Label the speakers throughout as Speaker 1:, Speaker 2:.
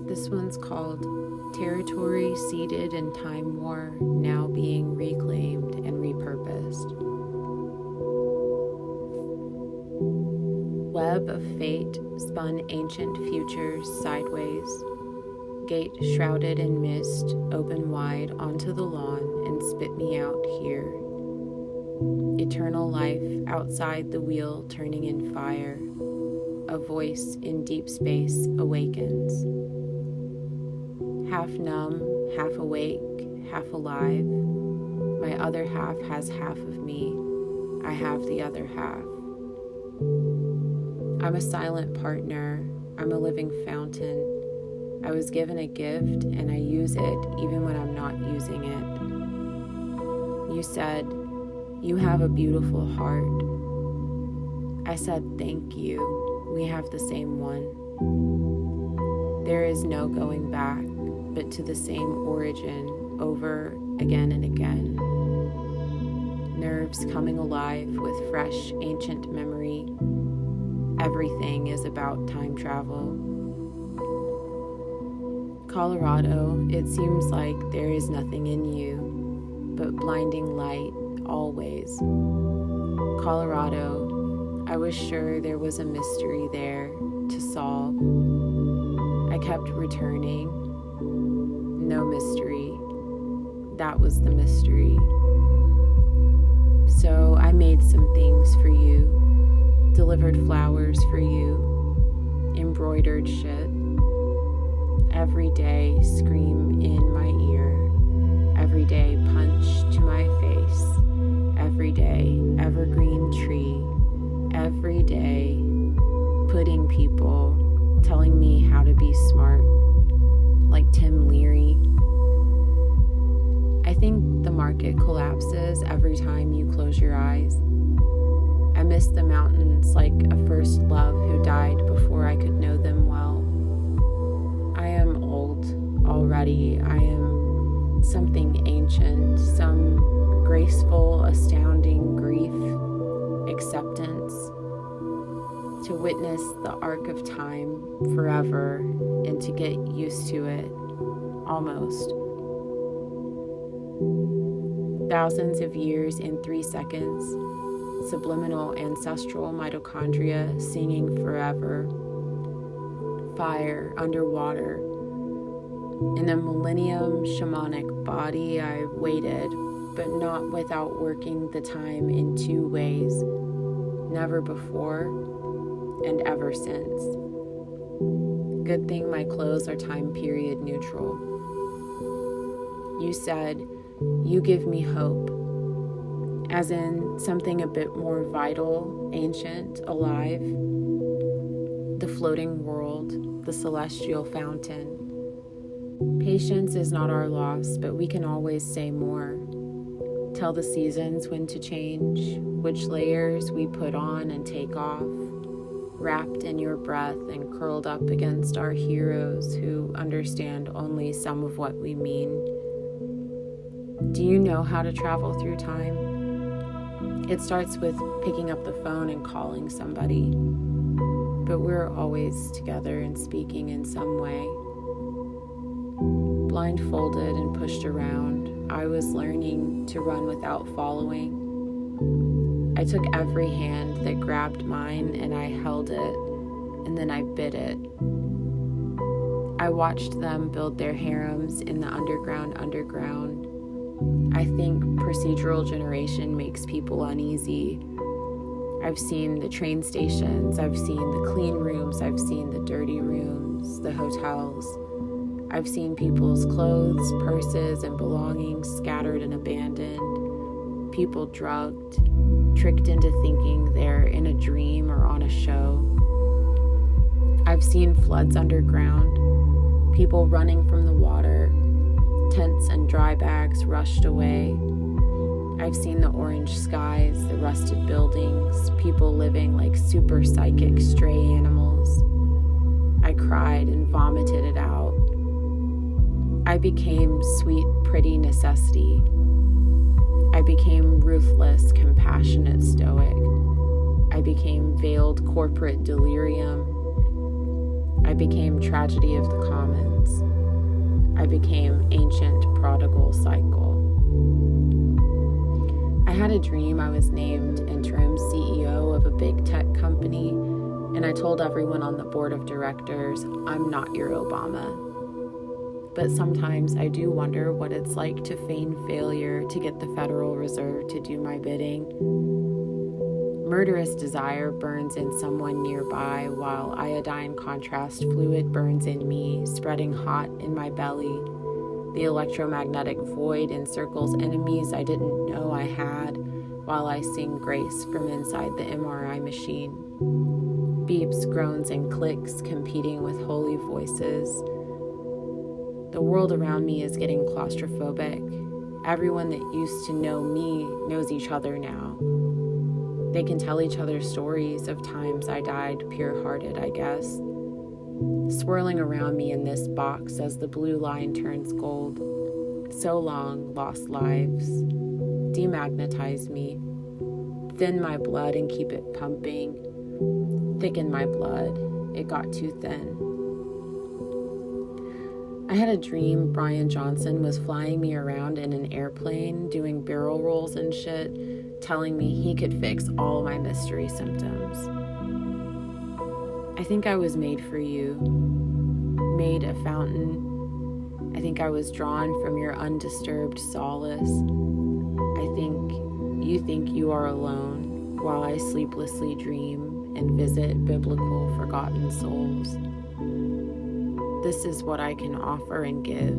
Speaker 1: This one's called Territory Ceded in Time War, Now Being Reclaimed and Repurposed. Web of fate spun ancient futures sideways. Gate shrouded in mist, open wide onto the lawn and spit me out here. Eternal life outside the wheel turning in fire. A voice in deep space awakens. Half numb, half awake, half alive. My other half has half of me. I have the other half. I'm a silent partner. I'm a living fountain. I was given a gift and I use it even when I'm not using it. You said, "You have a beautiful heart." I said, "Thank you. We have the same one." There is no going back, but to the same origin over again and again. Nerves coming alive with fresh ancient memory. Everything is about time travel. Colorado, it seems like there is nothing in you, but blinding light always. Colorado, I was sure there was a mystery there to solve. I kept returning. No mystery. That was the mystery. So I made some things for you, delivered flowers for you, embroidered shit. Every day scream in my ear, every day punch to my face, every day evergreen tree, every day pudding people telling me how to be smart, like Tim Leary. I think the market collapses every time you close your eyes. I miss the mountains like a first love who died before I could know them well. I am old already. I am something ancient, some graceful, astounding grief, acceptance, to witness the arc of time forever and to get used to it, almost. Thousands of years in 3 seconds, subliminal ancestral mitochondria singing forever. Fire underwater. In a millennium shamanic body, I waited, but not without working the time in 2 ways, never before and ever since. Good thing my clothes are time period neutral. You said, "You give me hope," as in something a bit more vital, ancient, alive. The floating world, the celestial fountain. Patience is not our loss, but we can always say more. Tell the seasons when to change, which layers we put on and take off, wrapped in your breath and curled up against our heroes who understand only some of what we mean. Do you know how to travel through time? It starts with picking up the phone and calling somebody, but we're always together and speaking in some way. Blindfolded and pushed around, I was learning to run without following. I took every hand that grabbed mine and I held it, and then I bit it. I watched them build their harems in the underground. I think procedural generation makes people uneasy. I've seen the train stations, I've seen the clean rooms, I've seen the dirty rooms, the hotels. I've seen people's clothes, purses, and belongings scattered and abandoned. People drugged, tricked into thinking they're in a dream or on a show. I've seen floods underground, people running from the water, tents and dry bags rushed away. I've seen the orange skies, the rusted buildings, people living like super psychic stray animals. I cried and vomited it out. I became sweet, pretty necessity. I became ruthless, compassionate stoic. I became veiled corporate delirium. became Tragedy of the Commons. I became Ancient Prodigal Cycle. I had a dream I was named interim CEO of a big tech company, and I told everyone on the board of directors, I'm not your Obama. But sometimes I do wonder what it's like to feign failure to get the Federal Reserve to do my bidding. Murderous desire burns in someone nearby while iodine contrast fluid burns in me, spreading hot in my belly. The electromagnetic void encircles enemies I didn't know I had while I sing grace from inside the MRI machine. Beeps, groans, and clicks competing with holy voices. The world around me is getting claustrophobic. Everyone that used to know me knows each other now. They can tell each other stories of times I died pure-hearted, I guess. Swirling around me in this box as the blue line turns gold. So long, lost lives. Demagnetize me. Thin my blood and keep it pumping. Thicken my blood. It got too thin. I had a dream Brian Johnson was flying me around in an airplane, doing barrel rolls and shit, telling me he could fix all my mystery symptoms. I think I was made for you, made a fountain. I think I was drawn from your undisturbed solace. I think you are alone while I sleeplessly dream and visit biblical forgotten souls. This is what I can offer and give.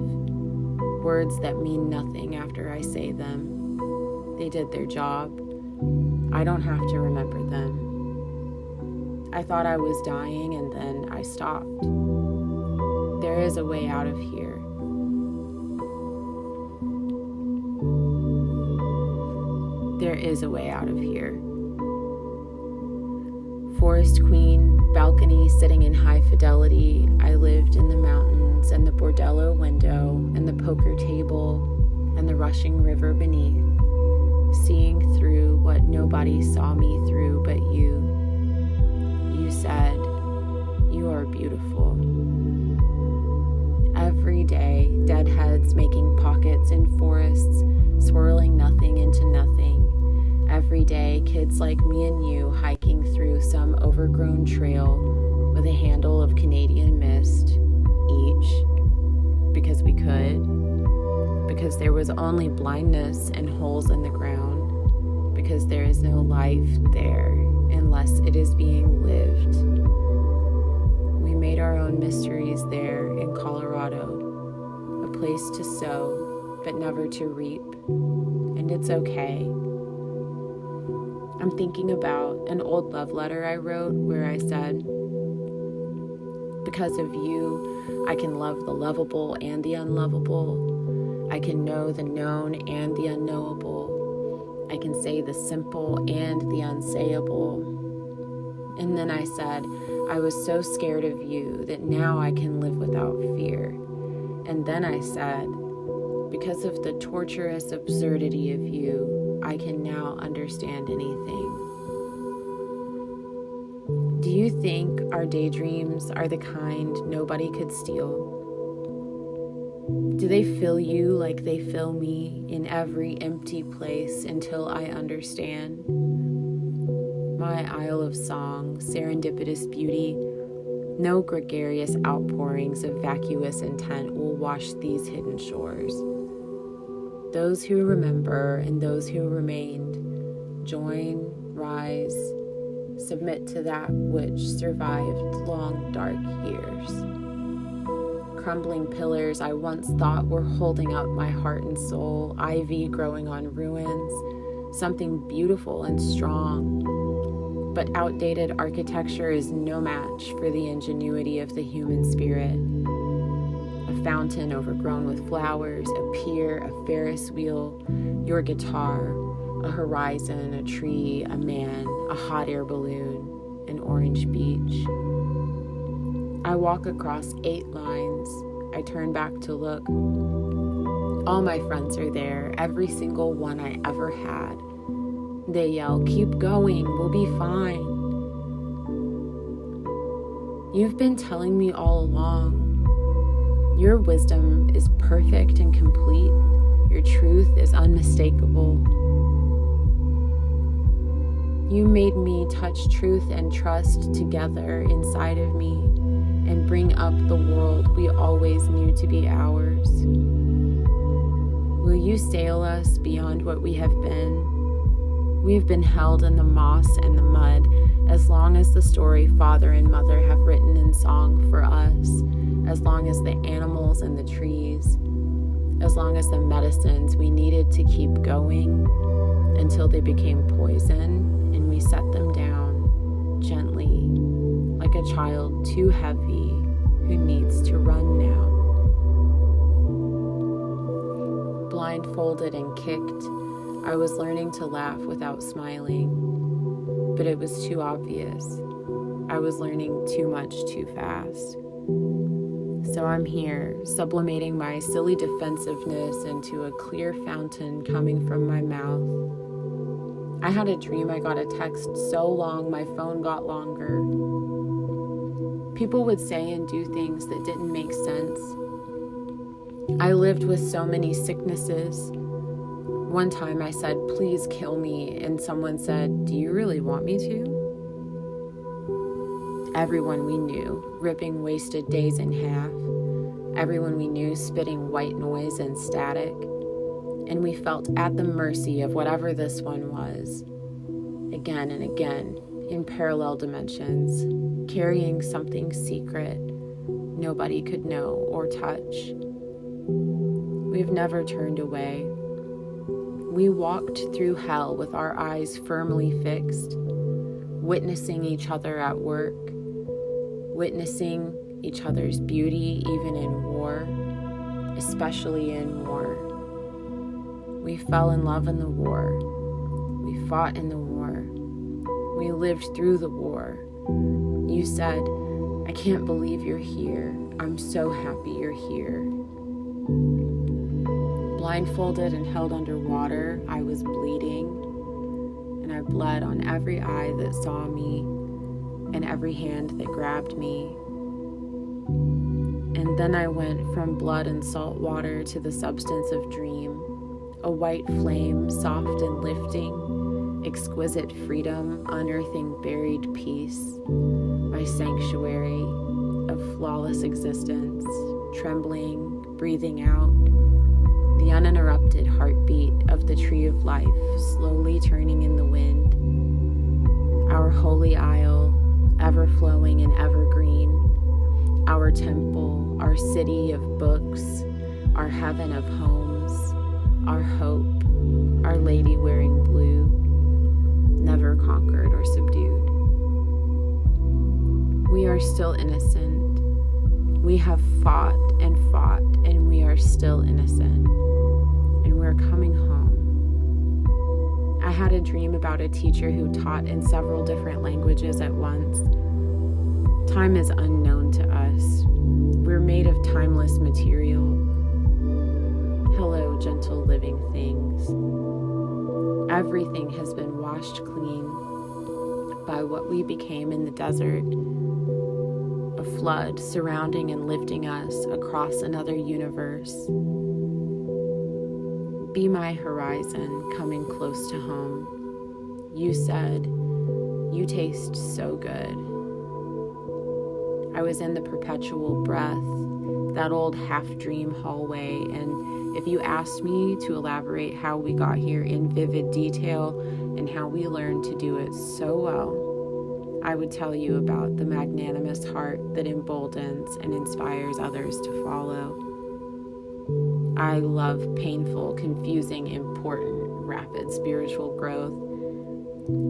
Speaker 1: Words that mean nothing after I say them. They did their job. I don't have to remember them. I thought I was dying and then I stopped. There is a way out of here. There is a way out of here. Forest queen, balcony sitting in high fidelity. I lived in the mountains and the bordello window and the poker table and the rushing river beneath, seeing through what nobody saw me through but you. You said, you are beautiful. Every day, deadheads making pockets in forests, swirling nothing into nothing. Every day, kids like me and you hiking through some overgrown trail with a handle of Canadian Mist each, because we could, because there was only blindness and holes in the ground, because there is no life there unless it is being lived. We made our own mysteries there in Colorado, a place to sow but never to reap, and it's okay. I'm thinking about an old love letter I wrote where I said, because of you, I can love the lovable and the unlovable. I can know the known and the unknowable. I can say the simple and the unsayable. And then I said, I was so scared of you that now I can live without fear. And then I said, because of the torturous absurdity of you, I can now understand anything. Do you think our daydreams are the kind nobody could steal? Do they fill you like they fill me in every empty place until I understand? My isle of song, serendipitous beauty, no gregarious outpourings of vacuous intent will wash these hidden shores. Those who remember and those who remained, join, rise, submit to that which survived long dark years. Crumbling pillars I once thought were holding up my heart and soul, ivy growing on ruins, something beautiful and strong. But outdated architecture is no match for the ingenuity of the human spirit. A fountain overgrown with flowers, a pier, a Ferris wheel, your guitar, a horizon, a tree, a man, a hot air balloon, an orange beach. I walk across 8 lines. I turn back to look. All my friends are there, every single one I ever had. They yell, keep going, we'll be fine. You've been telling me all along. Your wisdom is perfect and complete. Your truth is unmistakable. You made me touch truth and trust together inside of me and bring up the world we always knew to be ours. Will you sail us beyond what we have been? We have been held in the moss and the mud as long as the story father and mother have written in song for us, as long as the animals and the trees, as long as the medicines we needed to keep going until they became poison and we set them down gently, like a child too heavy who needs to run now. Blindfolded and kicked, I was learning to laugh without smiling, but it was too obvious. I was learning too much too fast. So I'm here, sublimating my silly defensiveness into a clear fountain coming from my mouth. I had a dream I got a text so long my phone got longer. People would say and do things that didn't make sense. I lived with so many sicknesses. One time I said, "Please kill me," and someone said, "Do you really want me to?" Everyone we knew, ripping wasted days in half. Everyone we knew spitting white noise and static. And we felt at the mercy of whatever this one was, again and again, in parallel dimensions, carrying something secret nobody could know or touch. We've never turned away. We walked through hell with our eyes firmly fixed, witnessing each other at work, witnessing each other's beauty even in war, especially in war. We fell in love in the war. We fought in the war. We lived through the war. You said, "I can't believe you're here. I'm so happy you're here." Blindfolded and held underwater, I was bleeding, and I bled on every eye that saw me and every hand that grabbed me. And then I went from blood and salt water to the substance of dream, a white flame, soft and lifting, exquisite freedom, unearthing buried peace, my sanctuary of flawless existence, trembling, breathing out, the uninterrupted heartbeat of the tree of life slowly turning in the wind, our holy isle, ever flowing and evergreen, our temple, our city of books, our heaven of homes, our hope, our lady wearing blue, never conquered or subdued. We are still innocent. We have fought, and we are still innocent. And we're coming home. I had a dream about a teacher who taught in several different languages at once. Time is unknown to us. We're made of timeless material. Hello, gentle living things. Everything has been washed clean by what we became in the desert, a flood surrounding and lifting us across another universe. Be my horizon, coming close to home. You said, "You taste so good." I was in the perpetual breath, that old half-dream hallway, and if you asked me to elaborate how we got here in vivid detail and how we learned to do it so well, I would tell you about the magnanimous heart that emboldens and inspires others to follow. I love painful, confusing, important, rapid spiritual growth.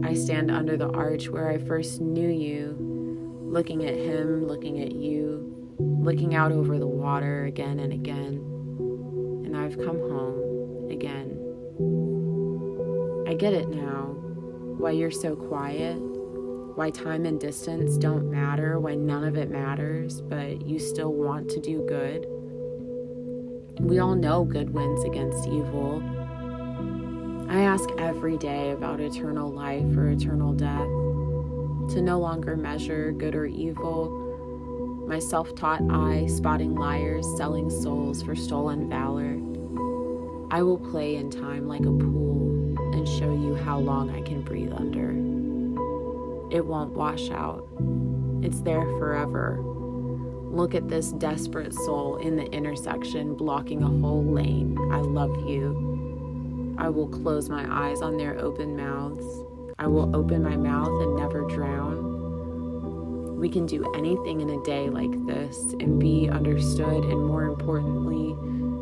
Speaker 1: I stand under the arch where I first knew you, looking at him, looking at you, looking out over the water again and again, and I've come home again. I get it now, why you're so quiet, why time and distance don't matter, why none of it matters, but you still want to do good. We all know good wins against evil. I ask every day about eternal life or eternal death, to no longer measure good or evil, my self-taught eye spotting liars selling souls for stolen valor. I will play in time like a pool and show you how long I can breathe under. It won't wash out. It's there forever. Look at this desperate soul in the intersection blocking a whole lane. I love you. I will close my eyes on their open mouths. I will open my mouth and never drown. We can do anything in a day like this and be understood and, more importantly,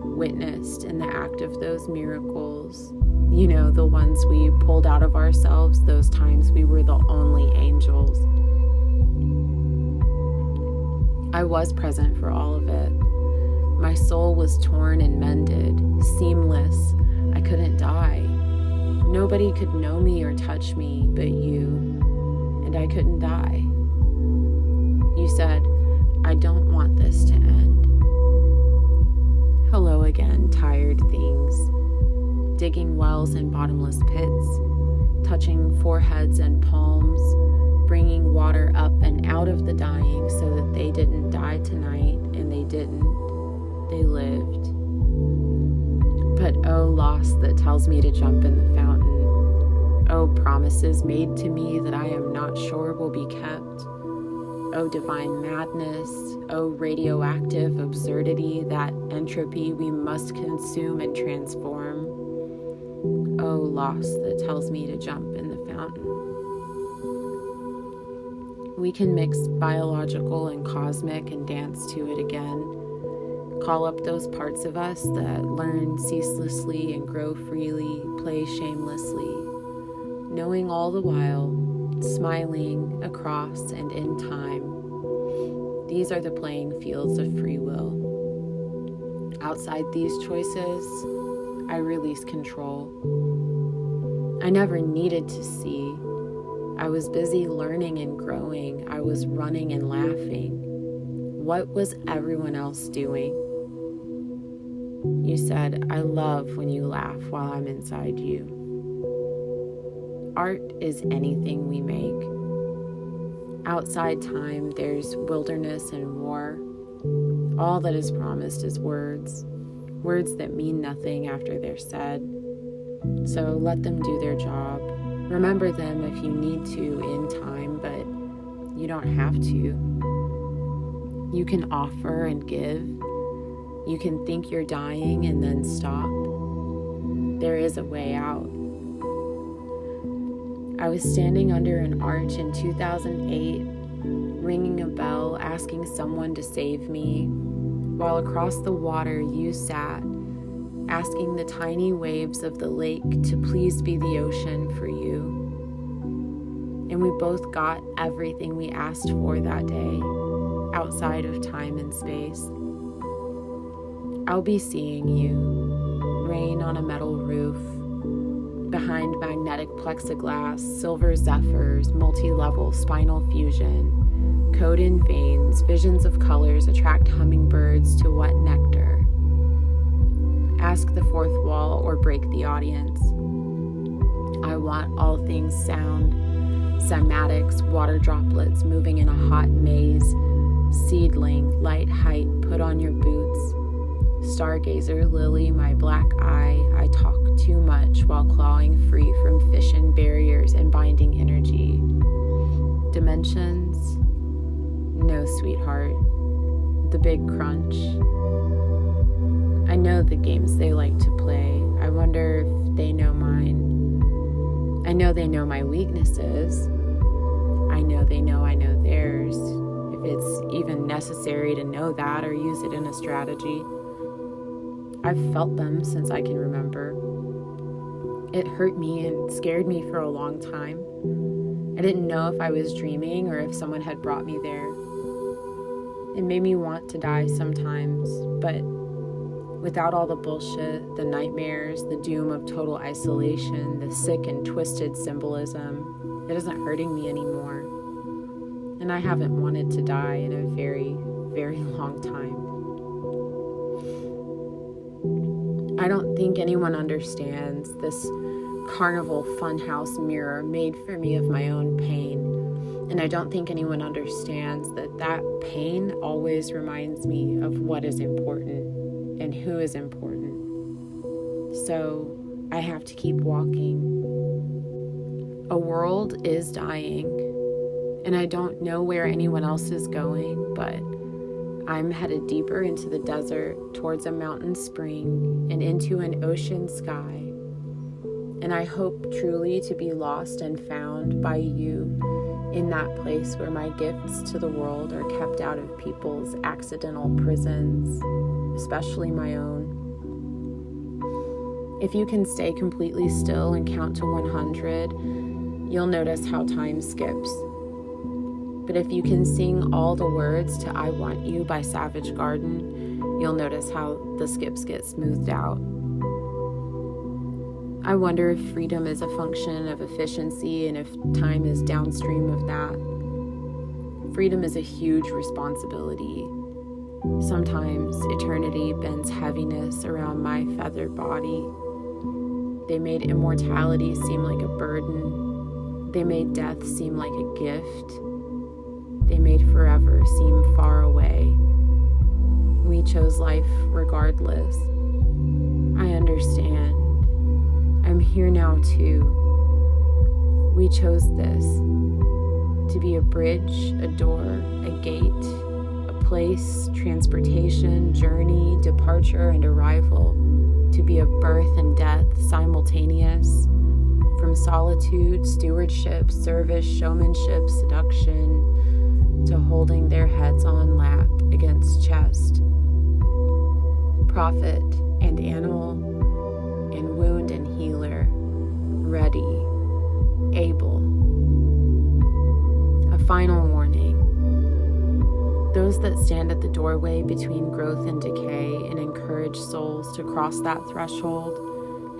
Speaker 1: witnessed in the act of those miracles. You know, the ones we pulled out of ourselves, those times we were the only angels. I was present for all of it. My soul was torn and mended, seamless. I couldn't die. Nobody could know me or touch me but you, and I couldn't die. You said, I don't want this to end. Hello again, tired things. Digging wells in bottomless pits, touching foreheads and palms, bringing water up and out of the dying so that they didn't die tonight, and they didn't. They lived. But oh, loss that tells me to jump in the fountain. Oh, promises made to me that I am not sure will be kept. Oh, divine madness. Oh, radioactive absurdity, that entropy we must consume and transform. Oh, loss that tells me to jump in the fountain. We can mix biological and cosmic and dance to it again. Call up those parts of us that learn ceaselessly and grow freely, play shamelessly, knowing all the while, smiling across and in time. These are the playing fields of free will. Outside these choices, I release control. I never needed to see. I was busy learning and growing. I was running and laughing. What was everyone else doing? You said, I love when you laugh while I'm inside you. Art is anything we make. Outside time, there's wilderness and war. All that is promised is words that mean nothing after they're said. So let them do their job. Remember them if you need to in time, but you don't have to. You can offer and give. You can think you're dying and then stop. There is a way out. I was standing under an arch in 2008, ringing a bell, asking someone to save me, while across the water you sat, asking the tiny waves of the lake to please be the ocean for you. And we both got everything we asked for that day, outside of time and space. I'll be seeing you, rain on a metal roof, behind magnetic plexiglass, silver zephyrs, multi-level spinal fusion, code in veins, visions of colors attract hummingbirds to wet nectar. Ask the fourth wall or break the audience. I want all things sound, cymatics, water droplets moving in a hot maze, seedling, light height, put on your boots. Stargazer, lily, my black eye, I talk too much while clawing free from fission barriers and binding energy. Dimensions? No, sweetheart. The big crunch. I know the games they like to play. I wonder if they know mine. I know they know my weaknesses. I know they know I know theirs. If it's even necessary to know that or use it in a strategy. I've felt them since I can remember. It hurt me and scared me for a long time. I didn't know if I was dreaming or if someone had brought me there. It made me want to die sometimes, but without all the bullshit, the nightmares, the doom of total isolation, the sick and twisted symbolism, it isn't hurting me anymore. And I haven't wanted to die in a very, very long time. I don't think anyone understands this carnival funhouse mirror made for me of my own pain. And I don't think anyone understands that pain always reminds me of what is important and who is important. So I have to keep walking. A world is dying, and I don't know where anyone else is going, but I'm headed deeper into the desert, towards a mountain spring, and into an ocean sky. And I hope truly to be lost and found by you in that place where my gifts to the world are kept out of people's accidental prisons, especially my own. If you can stay completely still and count to 100, you'll notice how time skips. But if you can sing all the words to I Want You by Savage Garden, you'll notice how the skips get smoothed out. I wonder if freedom is a function of efficiency and if time is downstream of that. Freedom is a huge responsibility. Sometimes eternity bends heaviness around my feathered body. They made immortality seem like a burden. They made death seem like a gift. They made forever seem far away. We chose life regardless. I understand. I'm here now too. We chose this, to be a bridge, a door, a gate, a place, transportation, journey, departure, and arrival, to be a birth and death simultaneous, from solitude, stewardship, service, showmanship, seduction, to holding their heads on lap against chest, prophet and animal, and wound and healer, ready, able. A final warning. Those that stand at the doorway between growth and decay and encourage souls to cross that threshold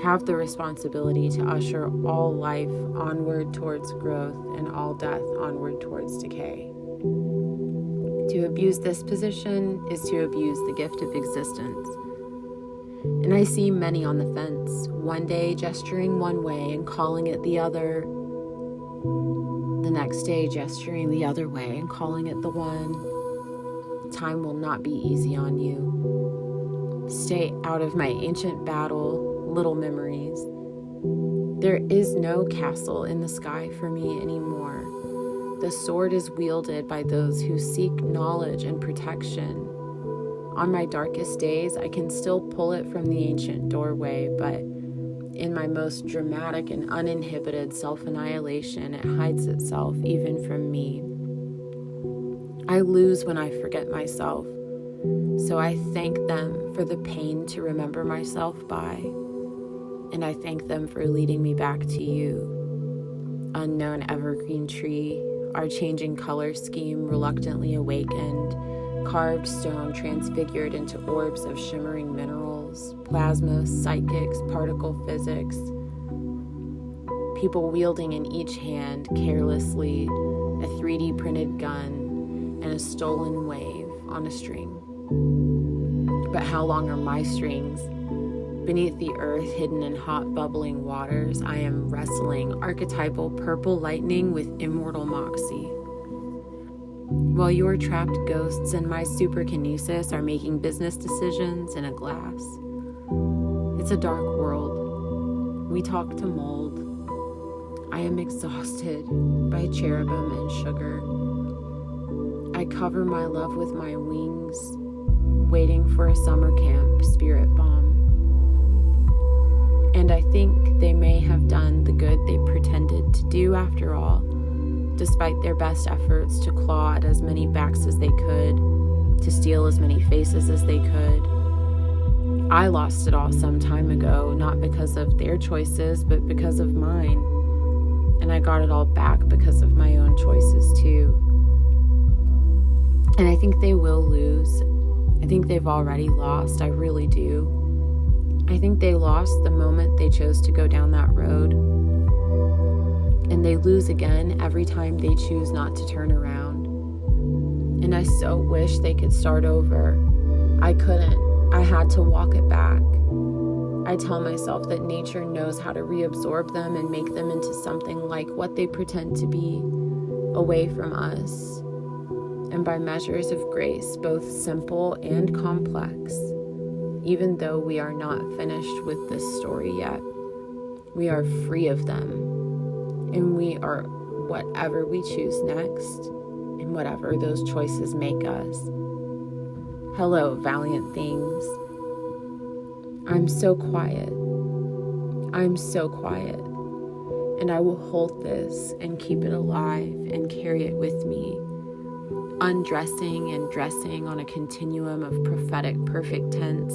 Speaker 1: have the responsibility to usher all life onward towards growth and all death onward towards decay. To abuse this position is to abuse the gift of existence. And I see many on the fence, one day gesturing one way and calling it the other, the next day gesturing the other way and calling it the one. Time will not be easy on you. Stay out of my ancient battle, little memories. There is no castle in the sky for me anymore. The sword is wielded by those who seek knowledge and protection. On my darkest days, I can still pull it from the ancient doorway, but in my most dramatic and uninhibited self-annihilation, it hides itself even from me. I lose when I forget myself, so I thank them for the pain to remember myself by, and I thank them for leading me back to you. Unknown evergreen tree, our changing color scheme reluctantly awakened, carved stone transfigured into orbs of shimmering minerals, plasma, psychics, particle physics, people wielding in each hand carelessly a 3D printed gun and a stolen wave on a string. But how long are my strings? Beneath the earth, hidden in hot, bubbling waters, I am wrestling archetypal purple lightning with immortal moxie. While your trapped ghosts and my superkinesis are making business decisions in a glass. It's a dark world. We talk to mold. I am exhausted by cherubim and sugar. I cover my love with my wings, waiting for a summer camp spirit bomb. And I think they may have done the good they pretended to do after all, despite their best efforts to claw at as many backs as they could, to steal as many faces as they could. I lost it all some time ago, not because of their choices, but because of mine. And I got it all back because of my own choices too. And I think they will lose. I think they've already lost. I really do. I think they lost the moment they chose to go down that road. And they lose again every time they choose not to turn around. And I so wish they could start over. I couldn't. I had to walk it back. I tell myself that nature knows how to reabsorb them and make them into something like what they pretend to be. A away from us, and by measures of grace, both simple and complex, even though we are not finished with this story yet, we are free of them, and we are whatever we choose next, and whatever those choices make us. Hello, valiant things. I'm so quiet. I'm so quiet. And I will hold this and keep it alive and carry it with me, undressing and dressing on a continuum of prophetic perfect tense,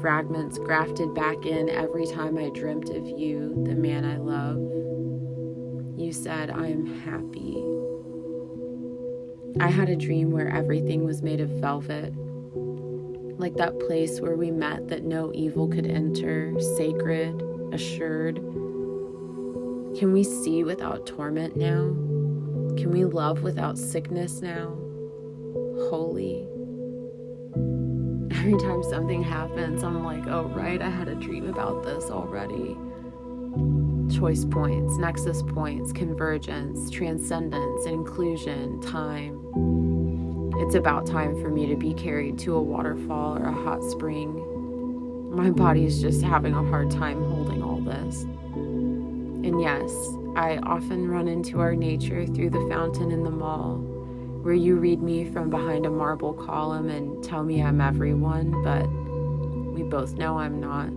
Speaker 1: fragments grafted back in every time I dreamt of you, the man I love. You said, I am happy. I had a dream where everything was made of velvet, like that place where we met that no evil could enter, sacred, assured. Can we see without torment now? Can we love without sickness now? Holy. Every time something happens, I'm like, oh, right, I had a dream about this already. Choice points, nexus points, convergence, transcendence, inclusion, time. It's about time for me to be carried to a waterfall or a hot spring. My body is just having a hard time holding all this. And yes, I often run into our nature through the fountain in the mall, where you read me from behind a marble column and tell me I'm everyone, but we both know I'm not.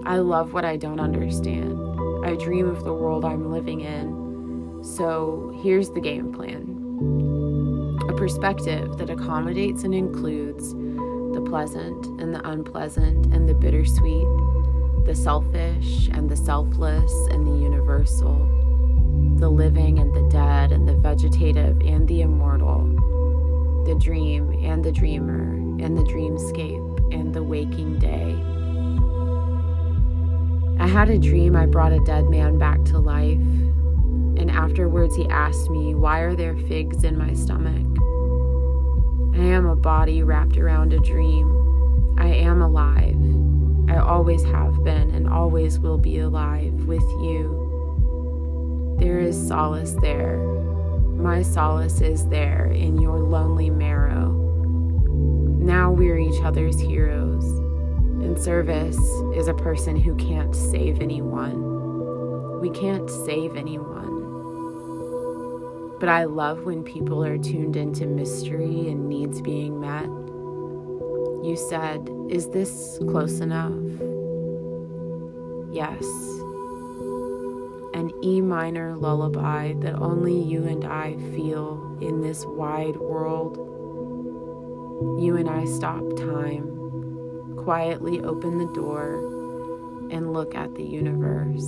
Speaker 1: I love what I don't understand. I dream of the world I'm living in. So here's the game plan. A perspective that accommodates and includes the pleasant and the unpleasant and the bittersweet, the selfish and the selfless and the universal, the living and the dead and the vegetative and the immortal, the dream and the dreamer and the dreamscape and the waking day. I had a dream I brought a dead man back to life, and afterwards he asked me, why are there figs in my stomach? I am a body wrapped around a dream. I am alive. I always have been and always will be alive with you. There is solace there. My solace is there in your lonely marrow. Now we're each other's heroes. And service is a person who can't save anyone. We can't save anyone. But I love when people are tuned into mystery and needs being met. You said, is this close enough? Yes. An E minor lullaby that only you and I feel in this wide world. You and I stop time, quietly open the door, and look at the universe.